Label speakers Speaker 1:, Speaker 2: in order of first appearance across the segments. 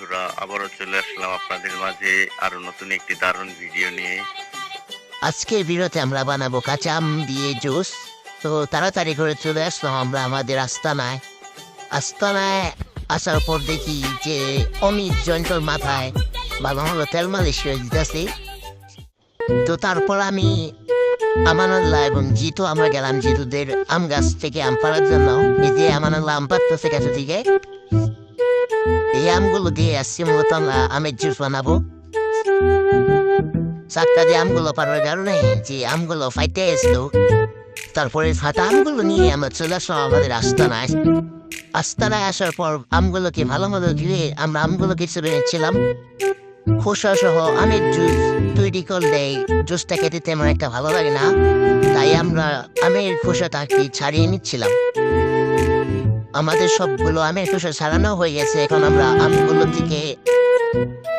Speaker 1: বন্ধুরা, আবারও চলে আসলাম আপনাদের মাঝে আরো নতুন একটি দারুণ ভিডিও নিয়ে।
Speaker 2: আজকের ভিডিওতে আমরা বানাবো কাঁচা আম দিয়ে জুস। তো তাড়াতাড়ি করে চলে আসলাম আমরা আমাদের আস্তানায়। আস্তানায় আসার পর দেখি যে অমিত জয়ন্তর মাথায় ভালো ভালো তেল মালিশ করে দিতেছে। তো তারপর আমি আমানুল্লাহ এবং জিতু আমরা গেলাম জিতুদের আম গাছ থেকে আম পাড়ার জন্য। এই যে আমানুল্লাহ আম পাড়তেছে গাছ থেকে। এই আমগুলো দিয়ে আসছি মূলত আমরা আমের জুস বানাবো। চারটা দিয়ে আমগুলো পাড়ার কারণে যে আমগুলো ফাইটে আসলো, তারপরে ফাটা আমগুলো নিয়ে আমরা চলে আসলাম আমাদের আস্তানায়। আস্তানায় আসার পর আমগুলোকে ভালো মতো ধুয়ে আমরা আমগুলোকে চেপে নিচ্ছিলাম। খোসা সহ আমের জুস তৈরি করলে জুসটা খেতে তেমন একটা ভালো লাগে না, তাই আমরা আমের খোসাটাকে ছাড়িয়ে নিচ্ছিলাম। আমাদের সবগুলো আমের খোসা ছাড়ানো হয়ে গেছে। এখন আমরা আমগুলো থেকে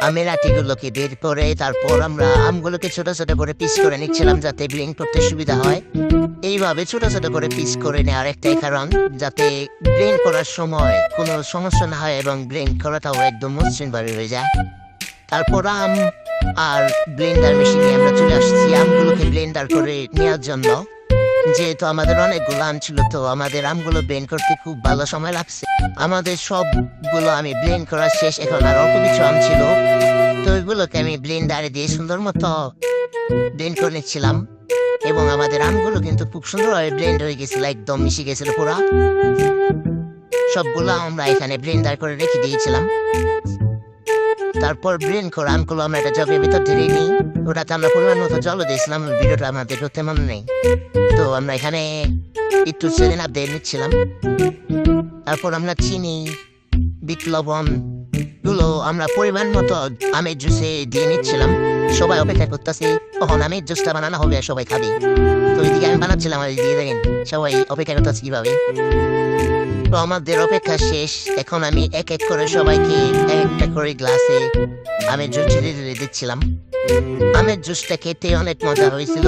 Speaker 2: আমের আটিগুলোকে বের করে তারপর আমরা আমগুলোকে ছোট ছোট করে পিস করে নিচ্ছিলাম যাতে ব্লেন্ড করতে সুবিধা হয়। এইভাবে ছোট ছোট করে পিস করে নেওয়ার একটাই কারণ, যাতে ব্লেন্ড করার সময় কোনো সমস্যা না হয় এবং ব্লেন্ড করাটাও একদম মসৃণভাবে হয়ে যায়। তারপর আম আর ব্লেন্ডার মেশিনে আমরা চলে আসছি আমগুলোকে ব্লেন্ডার করে নেওয়ার জন্য। যেহেতু আমাদের অনেকগুলো আম ছিল, তো আমাদের আমগুলো ব্লেন্ড করতে খুব ভালো সময় লাগছে। আমাদের সবগুলো আমি ব্লেন্ড করা শেষ, এখন আর অল্প কিছু আম ছিল, তো ওইগুলোকে আমি ব্লেন্ডারে দিয়ে সুন্দর মতো ব্লেন্ড করে নিচ্ছিলাম। এবং আমাদের আমগুলো কিন্তু খুব সুন্দরভাবে ব্লেন্ড হয়ে গেছিল, একদম মিশে গেছিল পুরা। সবগুলো আমরা এখানে ব্লেন্ডার করে রেখে দিয়েছিলাম। তারপর ব্লেন্ড করে আমগুলো আমরা একটা জগের ভিতর ধরে নিই। ওটাতে আমরা পরিমাণ মতো জলও দিয়েছিলাম, ভিডিওটা আমাদের ধরতে মনে নেই। তো আমরা এখানে একটু সেভেন আপ দিয়ে নিচ্ছিলাম। তারপর আমরা চিনি, বিট লবণ গুলো আমরা পরিমাণ মতো আমের জুসে দিয়ে নিচ্ছিলাম। সবাই অপেক্ষা করতেছে কখন আমের জুসটা বানানো হবে, সবাই খাবে। তো ওইদিকে আমি বানাচ্ছিলাম আর দিয়ে দেখেন সবাই অপেক্ষা করতেছে কিভাবে। তো আমাদের অপেক্ষা শেষ, এখন আমি এক এক করে সবাইকে একটা করে গ্লাসে আমের জুস ঢেলে দিচ্ছিলাম। আমের জুসটা খেতে অনেক মজা হয়েছিল,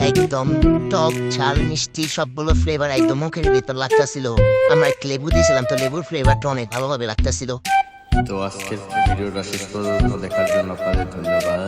Speaker 2: একদম টক ঝাল মিষ্টি সবগুলো ফ্লেভার একদম মুখের ভিতর লাগতেছিল। আমরা একটু লেবু দিয়েছিলাম, তো লেবুর ফ্লেভারটা অনেক ভালোভাবে লাগতেছিল।
Speaker 1: তো আজকের ভিডিওটা শেষ পর্যন্ত দেখার জন্য আপনাদের ধন্যবাদ।